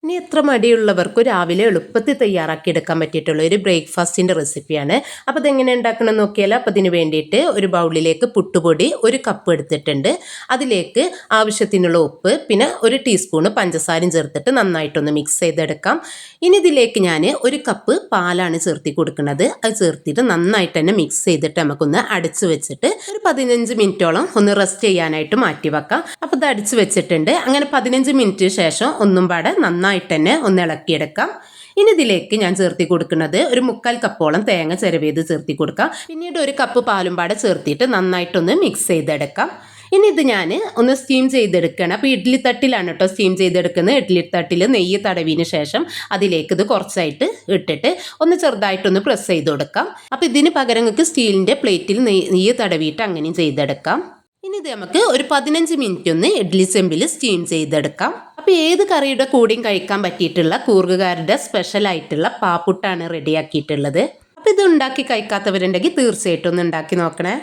ഇനി എത്ര മടിയുള്ളവർക്ക് രാവിലെ എളുപ്പത്തിൽ തയ്യാറാക്കി എടുക്കാൻ പറ്റിയിട്ടുള്ള ഒരു ബ്രേക്ക്ഫാസ്റ്റിൻ്റെ റെസിപ്പിയാണ്. അപ്പോൾ ഇതെങ്ങനെ ഉണ്ടാക്കണം നോക്കിയാലോ. അപ്പോൾ ഇതിന് വേണ്ടിയിട്ട് ഒരു ബൗളിലേക്ക് പുട്ടുപൊടി 1 കപ്പ് എടുത്തിട്ടുണ്ട്. അതിലേക്ക് ആവശ്യത്തിനുള്ള ഉപ്പ് പിന്നെ 1 ടീസ്പൂണ് പഞ്ചസാരയും ചേർത്തിട്ട് നന്നായിട്ടൊന്ന് മിക്സ് ചെയ്തെടുക്കാം. ഇനി ഇതിലേക്ക് ഞാൻ 1 കപ്പ് പാലാണ് ചേർത്തി കൊടുക്കുന്നത്. അത് ചേർത്തിട്ട് നന്നായിട്ട് തന്നെ മിക്സ് ചെയ്തിട്ട് നമുക്കൊന്ന് അടച്ച് വെച്ചിട്ട് ഒരു 15 മിനിറ്റോളം ഒന്ന് റെസ്റ്റ് ചെയ്യാനായിട്ട് മാറ്റി വെക്കാം. അപ്പോൾ ഇത് അടിച്ച് വെച്ചിട്ടുണ്ട്. അങ്ങനെ 15 മിനിറ്റ് ശേഷം ഒന്നും പാടെ നന്നായിട്ട് തന്നെ ഒന്ന് ഇളക്കിയെടുക്കാം. ഇനി ഇതിലേക്ക് ഞാൻ ചേർത്തി കൊടുക്കുന്നത് ഒരു 3/4 കപ്പോളം തേങ്ങ ചിരവിയത് ചേർത്തി കൊടുക്കാം. പിന്നീട് 1 കപ്പ് പാലും പാടെ ചേർത്തിട്ട് നന്നായിട്ടൊന്ന് മിക്സ് ചെയ്തെടുക്കാം. ഇനി ഇത് ഞാൻ ഒന്ന് സ്റ്റീം ചെയ്തെടുക്കണം. അപ്പോൾ ഇഡ്ഡലി തട്ടിലാണ് കേട്ടോ സ്റ്റീം ചെയ്തെടുക്കുന്നത്. ഇഡ്ഡലി തട്ടിൽ നെയ്യ് തടവിന് ശേഷം അതിലേക്ക് ഇത് കുറച്ചായിട്ട് ഇട്ടിട്ട് ഒന്ന് ചെറുതായിട്ടൊന്ന് പ്രസ് ചെയ്ത് കൊടുക്കാം. അപ്പോൾ ഇതിന് പകരം നിങ്ങൾക്ക് സ്റ്റീലിൻ്റെ പ്ലേറ്റിൽ നെയ്യ് തടവിയിട്ട് അങ്ങനെയും ചെയ്തെടുക്കാം. ഇനി ഇത് നമുക്ക് ഒരു 15 മിനിറ്റ് ഒന്ന് ഇഡ്ഡലി ചെമ്പിൽ സ്റ്റീം ചെയ്തെടുക്കാം. അപ്പോൾ ഏത് കറിയുടെ കൂടെയും കഴിക്കാൻ പറ്റിയിട്ടുള്ള കൂർഗുകാരുടെ സ്പെഷ്യൽ ആയിട്ടുള്ള പാപ്പുട്ടാണ് റെഡിയാക്കിയിട്ടുള്ളത്. അപ്പോൾ ഇത് ഉണ്ടാക്കി കഴിക്കാത്തവരുണ്ടെങ്കിൽ തീർച്ചയായിട്ടും ഒന്ന് ഉണ്ടാക്കി നോക്കണേ.